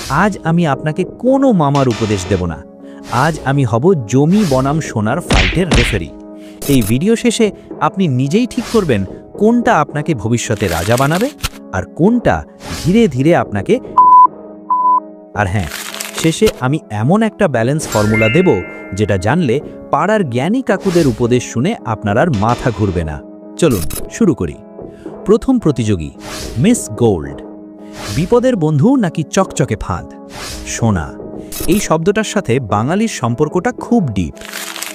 আজ আমি আপনাকে কোনো মামার উপদেশ দেব না। আজ আমি হব জমি বনাম সোনার ফাইটের রেফারি। এই ভিডিও শেষে আপনি নিজেই ঠিক করবেন কোনটা আপনাকে ভবিষ্যতে রাজা বানাবে আর কোনটা ধীরে ধীরে আপনাকে। আর হ্যাঁ, শেষে আমি এমন একটা ব্যালেন্স ফর্মুলা দেব যেটা জানলে পাড়ার জ্ঞানী কাকুদের উপদেশ শুনে আপনার আর মাথা ঘুরবে না। চলুন শুরু করি। প্রথম প্রতিযোগী, মিস গোল্ড। বিপদের বন্ধু নাকি চকচকে ফাঁদ? সোনা। এই শব্দটার সাথে বাঙালির সম্পর্কটা খুব ডিপ।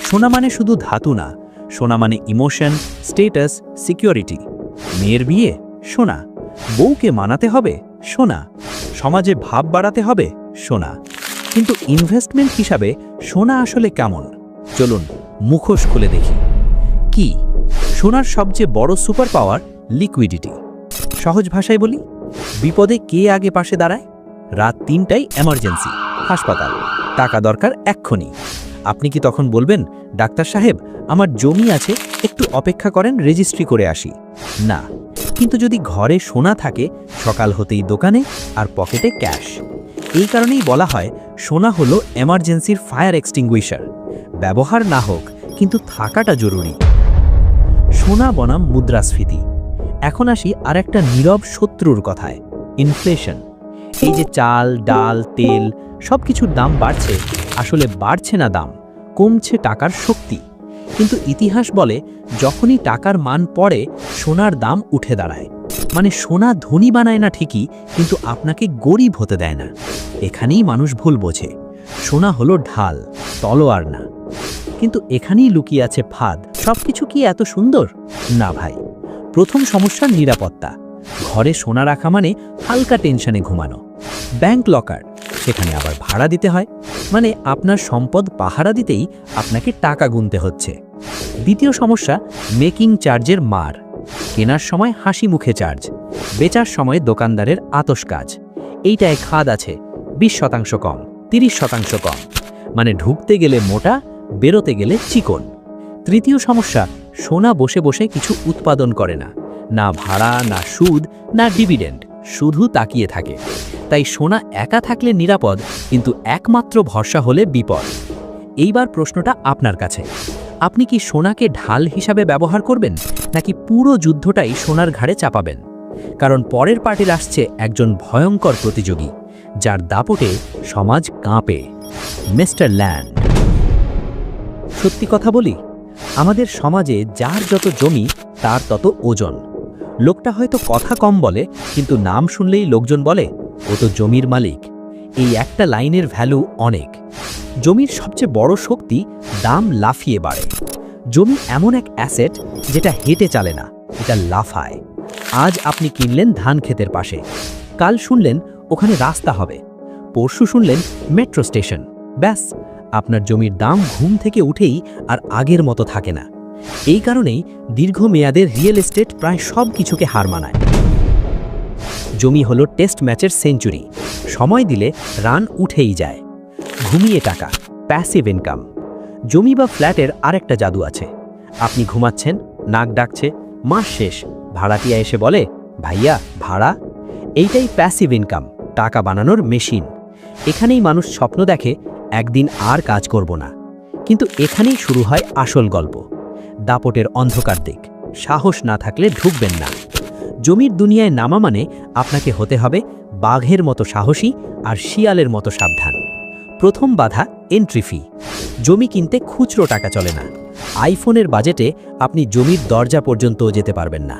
সোনা মানে শুধু ধাতু না, সোনা মানে ইমোশন, স্টেটাস, সিকিউরিটি। মেয়ের বিয়ে সোনা, বউকে মানাতে হবে সোনা, সমাজে ভাব বাড়াতে হবে সোনা। কিন্তু ইনভেস্টমেন্ট হিসাবে সোনা আসলে কেমন? চলুন মুখোশ খুলে দেখি। কি সোনার সবচেয়ে বড় সুপার পাওয়ার? লিকুইডিটি। সহজ ভাষায় বলি, বিপদে কে আগে পাশে দাঁড়ায়? রাত ৩টায় এমার্জেন্সি, হাসপাতাল, টাকা দরকার এক্ষুনি। আপনি কি তখন বলবেন, ডাক্তার সাহেব আমার জমি আছে, একটু অপেক্ষা করেন, রেজিস্ট্রি করে আসি? না। কিন্তু যদি ঘরে সোনা থাকে, সকাল হতেই দোকানে আর পকেটে ক্যাশ। এই কারণেই বলা হয় সোনা হলো এমার্জেন্সির ফায়ার এক্সটিংগুইশার। ব্যবহার না হোক, কিন্তু থাকাটা জরুরি। সোনা বনাম মুদ্রাস্ফীতি। এখন আসি আর একটা নীরব শত্রুর কথায়, ইনফ্লেশন। এই যে চাল, ডাল, তেল সব কিছুর দাম বাড়ছে, আসলে বাড়ছে না দাম, কমছে টাকার শক্তি। কিন্তু ইতিহাস বলে যখনই টাকার মান পড়ে, সোনার দাম উঠে দাঁড়ায়। মানে সোনা ধনী বানায় না ঠিকই, কিন্তু আপনাকে গরিব হতে দেয় না। এখানেই মানুষ ভুল বোঝে, সোনা হলো ঢাল, তলোয়ার না। কিন্তু এখানেই লুকিয়ে আছে ফাঁদ। সবকিছু কি এত সুন্দর? না ভাই। প্রথম সমস্যা নিরাপত্তা। ঘরে সোনা রাখা মানে হালকা টেনশনে ঘুমানো। ব্যাংক লকার, সেখানে আবার ভাড়া দিতে হয়, মানে আপনার সম্পদ পাহারা দিতেই আপনাকে টাকা গুনতে হচ্ছে। দ্বিতীয় সমস্যা, মেকিং চার্জের মার। কেনার সময় হাসি মুখে চার্জ, বেচার সময় দোকানদারের আতশ কাজ। এইটায় খাদ আছে, 20% কম, 30% কম, মানে ঢুকতে গেলে মোটা, বেরোতে গেলে চিকন। তৃতীয় সমস্যা, সোনা বসে বসে কিছু উৎপাদন করে না, না ভাড়া, না সুদ, না ডিভিডেন্ড, শুধু তাকিয়ে থাকে। তাই সোনা একা থাকলে নিরাপদ, কিন্তু একমাত্র ভরসা হলে বিপদ। এইবার প্রশ্নটা আপনার কাছে, আপনি কি সোনাকে ঢাল হিসাবে ব্যবহার করবেন, নাকি পুরো যুদ্ধটাই সোনার ঘাড়ে চাপাবেন? কারণ পরের পার্টির আসছে একজন ভয়ঙ্কর প্রতিযোগী, যার দাপটে সমাজ কাঁপে, মিস্টার ল্যান্ড। সত্যি কথা বলি, আমাদের সমাজে যার যত জমি তার তত ওজন। লোকটা হয়তো কথা কম বলে, কিন্তু নাম শুনলেই লোকজন বলে ও তো জমির মালিক। এই একটা লাইনের ভ্যালু অনেক। জমির সবচেয়ে বড় শক্তি, দাম লাফিয়ে বাড়ে। জমি এমন এক অ্যাসেট যেটা হেঁটে চলে না, এটা লাফায়। আজ আপনি কিনলেন ধান ক্ষেতের পাশে, কাল শুনলেন ওখানে রাস্তা হবে, পরশু শুনলেন মেট্রো স্টেশন। ব্যাস, আপনার জমির দাম ঘুম থেকে উঠেই আর আগের মতো থাকে না। এই কারণেই দীর্ঘমেয়াদের রিয়েল এস্টেট প্রায় সব কিছুকে হার মানায়। জমি হলো টেস্ট ম্যাচের সেঞ্চুরি, সময় দিলে রান উঠেই যায়। ঘুমিয়ে টাকা, প্যাসিভ ইনকাম। জমি বা ফ্ল্যাটের আরেকটা জাদু আছে। আপনি ঘুমাচ্ছেন, নাক ডাকছে, মাস শেষ ভাড়াটিয়া এসে বলে, ভাইয়া ভাড়া। এইটাই প্যাসিভ ইনকাম, টাকা বানানোর মেশিন। এখানেই মানুষ স্বপ্ন দেখে একদিন আর কাজ করব না। কিন্তু এখানেই শুরু হয় আসল গল্প। দাপটের অন্ধকার দিক। সাহস না থাকলে ঢুকবেন না। জমির দুনিয়ায় নামা মানে আপনাকে হতে হবে বাঘের মতো সাহসী আর শিয়ালের মতো সাবধান। প্রথম বাধা, এন্ট্রি ফি। জমি কিনতে খুচরো টাকা চলে না। আইফোনের বাজেটে আপনি জমির দরজা পর্যন্তও যেতে পারবেন না।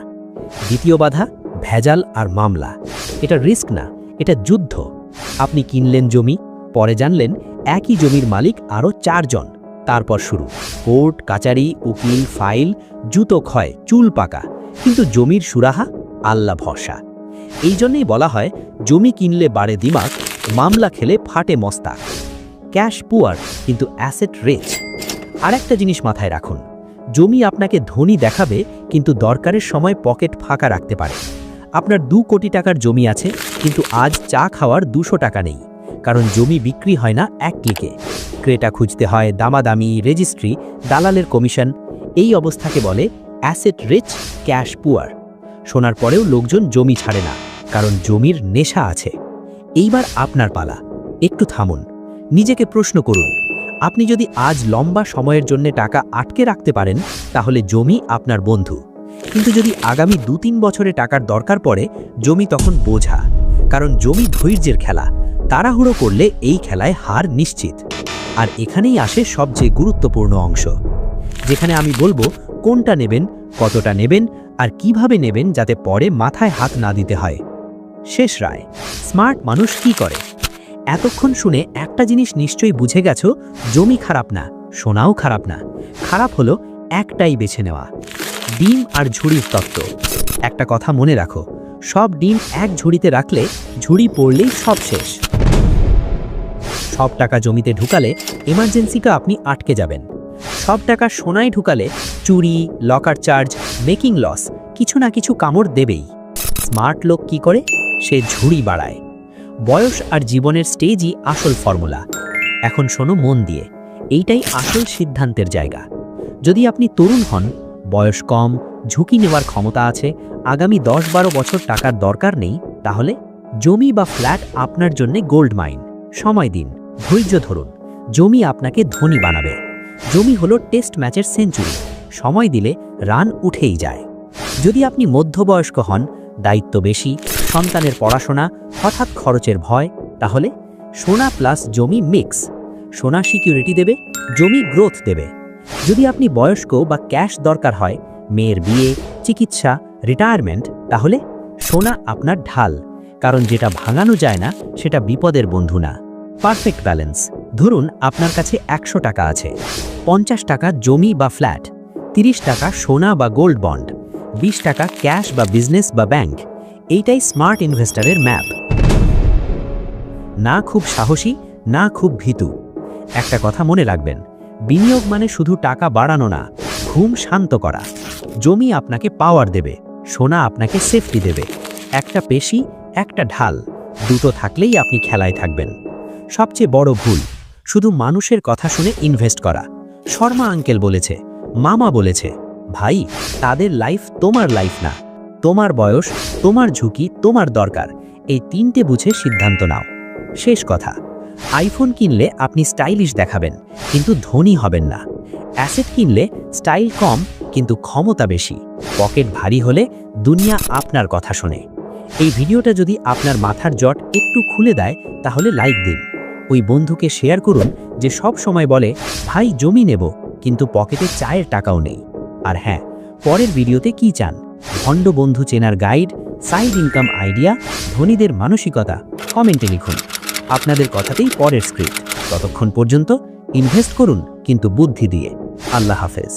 দ্বিতীয় বাধা, ভেজাল আর মামলা। এটা রিস্ক না, এটা যুদ্ধ। আপনি কিনলেন জমি, পরে জানলেন একই জমির মালিক আরও 4 জন। তারপর শুরু কোর্ট কাচারি, উকিল, ফাইল, জুতো ক্ষয়, চুল পাকা। কিন্তু জমির সুরাহা, আল্লাহ ভরসা। এই জন্যই বলা হয় জমি কিনলে বাড়ে দিমাগ, মামলা খেলে ফাটে মস্তাক। ক্যাশ পুয়ার, কিন্তু অ্যাসেট রিচ। আর একটা জিনিস মাথায় রাখুন, জমি আপনাকে ধনী দেখাবে, কিন্তু দরকারের সময় পকেট ফাঁকা রাখতে পারে। আপনার 2 কোটি টাকার জমি আছে, কিন্তু আজ চা খাওয়ার 200 টাকা নেই, কারণ জমি বিক্রি হয় না এক ক্লিকে। ক্রেতা খুঁজতে হয়, দামাদামি, রেজিস্ট্রি, দালালের কমিশন। এই অবস্থাকে বলে অ্যাসেট রিচ, ক্যাশ পুয়ার। শোনার পরেও লোকজন জমি ছাড়ে না, কারণ জমির নেশা আছে। এইবার আপনার পালা। একটু থামুন, নিজেকে প্রশ্ন করুন, আপনি যদি আজ লম্বা সময়ের জন্য টাকা আটকে রাখতে পারেন তাহলে জমি আপনার বন্ধু। কিন্তু যদি আগামী 2-3 বছরে টাকার দরকার পড়ে, জমি তখন বোঝা। কারণ জমি ধৈর্যের খেলা, তাড়াহুড়ো করলে এই খেলায় হার নিশ্চিত। আর এখানেই আসে সবচেয়ে গুরুত্বপূর্ণ অংশ, যেখানে আমি বলবো কোনটা নেবেন, কতটা নেবেন আর কিভাবে নেবেন, যাতে পরে মাথায় হাত না দিতে হয়। শেষ রায়, স্মার্ট মানুষ কি করে? এতক্ষণ শুনে একটা জিনিস নিশ্চয়ই বুঝে গেছো, জমি খারাপ না, সোনাও খারাপ না, খারাপ হলো একটাই বেছে নেওয়া, ডিম আর ঝুড়ির তত্ত্ব। একটা কথা মনে রাখো, সব ডিম এক ঝুড়িতে রাখলে ঝুড়ি পড়লেই সব শেষ। সব টাকা জমিতে ঢুকালে এমার্জেন্সিটা আপনি আটকে যাবেন। সব টাকা সোনায় ঢুকালে চুরি, লকার চার্জ, মেকিং লস কিছু না কিছু কামড় দেবেই। স্মার্ট লোক কি করে? সে ঝুড়ি বাড়ায়। বয়স আর জীবনের স্টেজই আসল ফর্মুলা। এখন শোনো মন দিয়ে, এইটাই আসল সিদ্ধান্তের জায়গা। যদি আপনি তরুণ হন, বয়স কম, ঝুঁকি নেওয়ার ক্ষমতা আছে, আগামী 10-12 বছর টাকার দরকার নেই, তাহলে জমি বা ফ্ল্যাট আপনার জন্য গোল্ড মাইন। সময় দিন, ধৈর্য ধরুন, জমি আপনাকে ধনী বানাবে। জমি হলো টেস্ট ম্যাচের সেঞ্চুরি, সময় দিলে রান উঠেই যায়। যদি আপনি মধ্যবয়স্ক হন, দায়িত্ব বেশি, সন্তানের পড়াশোনা, হঠাৎ খরচের ভয়, তাহলে সোনা প্লাস জমি মিক্স। সোনা সিকিউরিটি দেবে, জমি গ্রোথ দেবে। যদি আপনি বয়স্ক বা ক্যাশ দরকার হয়, মেয়ের বিয়ে, চিকিৎসা, রিটায়ারমেন্ট, তাহলে সোনা আপনার ঢাল। কারণ যেটা ভাঙানো যায় না সেটা বিপদের বন্ধু না। Perfect balance. ধরুন আপনার কাছে 100 টাকা আছে, 50 টাকা জমি বা ফ্ল্যাট, 30 টাকা সোনা বা গোল্ড বন্ড, 20 টাকা ক্যাশ বা বিজনেস বা ব্যাংক। এইটাই স্মার্ট ইনভেস্টরের ম্যাপ। না খুব সাহসী, না খুব ভীতু। একটা কথা মনে রাখবেন, বিনিয়োগ মানে শুধু টাকা বাড়ানো না, ঘুম শান্ত করা। জমি আপনাকে পাওয়ার দেবে, সোনা আপনাকে সেফটি দেবে। একটা পেশি, একটা ঢাল, দুটো থাকলেই আপনি খেলায় থাকবেন। সবচেয়ে বড় ভুল, শুধু মানুষের কথা শুনে ইনভেস্ট করা। শর্মা আঙ্কেল বলেছে, মামা বলেছে, ভাই তাদের লাইফ তোমার লাইফ না। তোমার বয়স, তোমার ঝুঁকি, তোমার দরকার, এই 3টে বুঝে সিদ্ধান্ত নাও। শেষ কথা, আইফোন কিনলে আপনি স্টাইলিশ দেখাবেন, কিন্তু ধনী হবেন না। অ্যাসেট কিনলে স্টাইল কম কিন্তু ক্ষমতা বেশি। পকেট ভারী হলে দুনিয়া আপনার কথা শোনে। এই ভিডিওটা যদি আপনার মাথার জট একটু খুলে দেয়, তাহলে লাইক দিন। ওই বন্ধুকে শেয়ার করুন যে সব সময় বলে, ভাই জমি নেব কিন্তু পকেটে চায়ের টাকাও নেই। আর হ্যাঁ, পরের ভিডিওতে কি চান? ভণ্ড বন্ধু চেনার গাইড, সাইড ইনকাম আইডিয়া, ধনীদের মানসিকতা? কমেন্টে লিখুন। আপনাদের কথাতেই পরের স্ক্রিপ্ট। ততক্ষণ পর্যন্ত ইনভেস্ট করুন, কিন্তু বুদ্ধি দিয়ে। আল্লাহ হাফেজ।